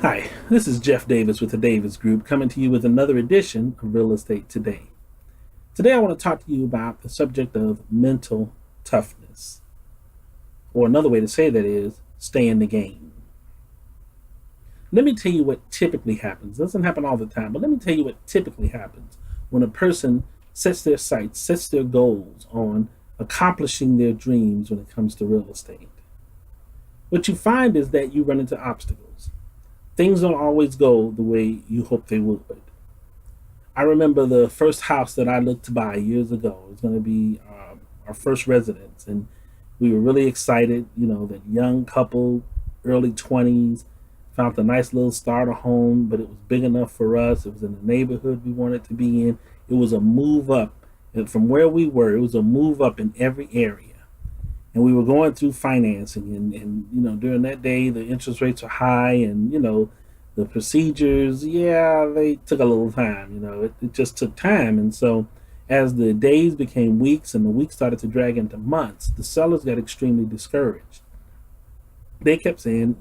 Hi, this is Jeff Davis with the Davis Group coming to you with another edition of Real Estate Today. Today, I want to talk to you about the subject of mental toughness, or another way to say that is stay in the game. Let me tell you what typically happens. It doesn't happen all the time, but let me tell you what typically happens when a person sets their sights, sets their goals on accomplishing their dreams when it comes to real estate. What you find is that you run into obstacles. Things don't always go the way you hope they would. I remember the first house that I looked to buy years ago. It was going to be our first residence, and we were really excited. You know, that young couple, early 20s, found a nice little starter home, but it was big enough for us. It was in the neighborhood we wanted to be in. It was a move up, and from where we were, it was a move up in every area. And we were going through financing, and during that day the interest rates were high, and the procedures, yeah, they took a little time. It just took time. And so as the days became weeks and the weeks started to drag into months, the sellers got extremely discouraged. They kept saying,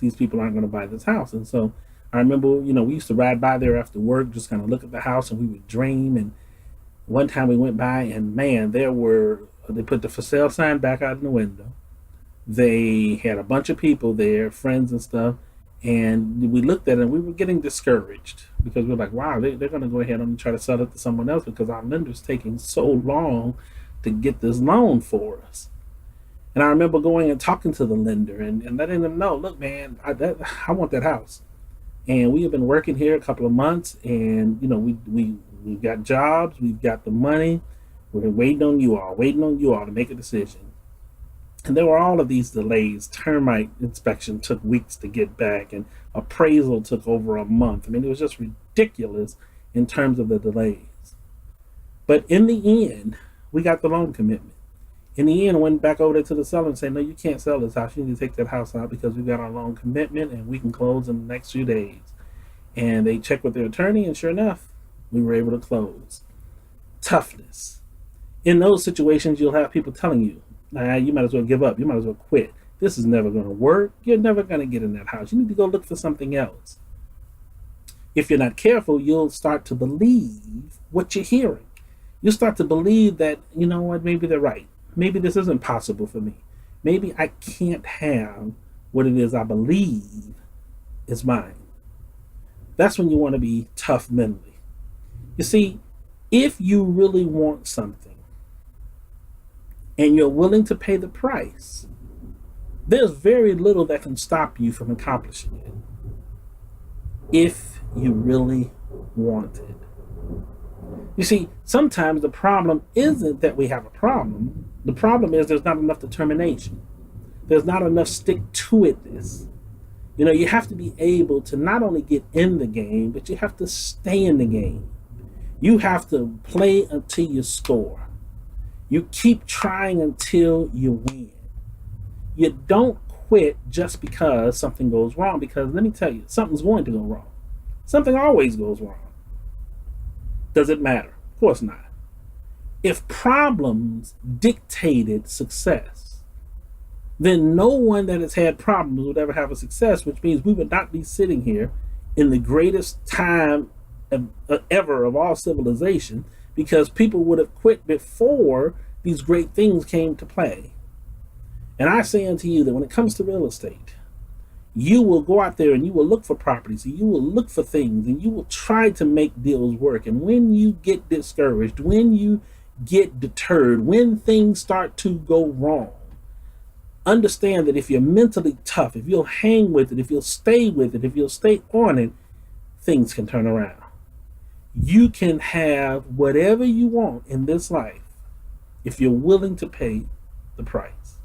these people aren't going to buy this house. And so I remember, we used to ride by there after work, just kind of look at the house, and we would dream. And one time we went by, and man, they put the for sale sign back out in the window. They had a bunch of people there, friends and stuff, and we looked at it and we were getting discouraged because we are like, wow, they're going to go ahead and try to sell it to someone else because our lender's taking so long to get this loan for us. And I remember going and talking to the lender and letting them know, look, man, I want that house. And we have been working here a couple of months, and we've got jobs, we've got the money. We're waiting on you all to make a decision. And there were all of these delays. Termite inspection took weeks to get back, and appraisal took over a month. I mean, it was just ridiculous in terms of the delays. But in the end, we got the loan commitment. In the end, I went back over there to the seller and said, no, you can't sell this house. You need to take that house out because we got our loan commitment and we can close in the next few days. And they checked with their attorney, and sure enough, we were able to close. Toughness. In those situations, you'll have people telling you, nah, you might as well give up. You might as well quit. This is never going to work. You're never going to get in that house. You need to go look for something else. If you're not careful, you'll start to believe what you're hearing. You'll start to believe that, you know what, maybe they're right. Maybe this isn't possible for me. Maybe I can't have what it is I believe is mine. That's when you want to be tough mentally. You see, if you really want something and you're willing to pay the price, there's very little that can stop you from accomplishing it if you really want it. You see, sometimes the problem isn't that we have a problem. The problem is there's not enough determination. There's not enough stick to itness. You have to be able to not only get in the game, but you have to stay in the game. You have to play until you score. You keep trying until you win. You don't quit just because something goes wrong, because let me tell you, something's going to go wrong. Something always goes wrong. Does it matter? Of course not. If problems dictated success, then no one that has had problems would ever have a success, which means we would not be sitting here in the greatest time ever of all civilization, because people would have quit before these great things came to play. And I say unto you that when it comes to real estate, you will go out there and you will look for properties, and you will look for things, and you will try to make deals work. And when you get discouraged, when you get deterred, when things start to go wrong, understand that if you're mentally tough, if you'll hang with it, if you'll stay with it, if you'll stay on it, things can turn around. You can have whatever you want in this life if you're willing to pay the price.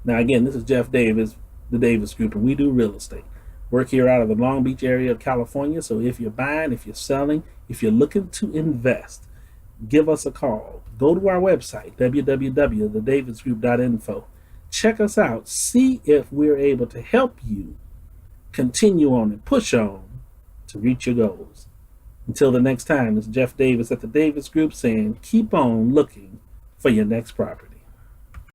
Now, again, this is Jeff Davis, the Davis Group, and we do real estate. Work here out of the Long Beach area of California. So if you're buying, if you're selling, if you're looking to invest, give us a call. Go to our website, www.thedavisgroup.info. Check us out. See if we're able to help you continue on and push on to reach your goals. Until the next time, it's Jeff Davis at the Davis Group saying, keep on looking for your next property.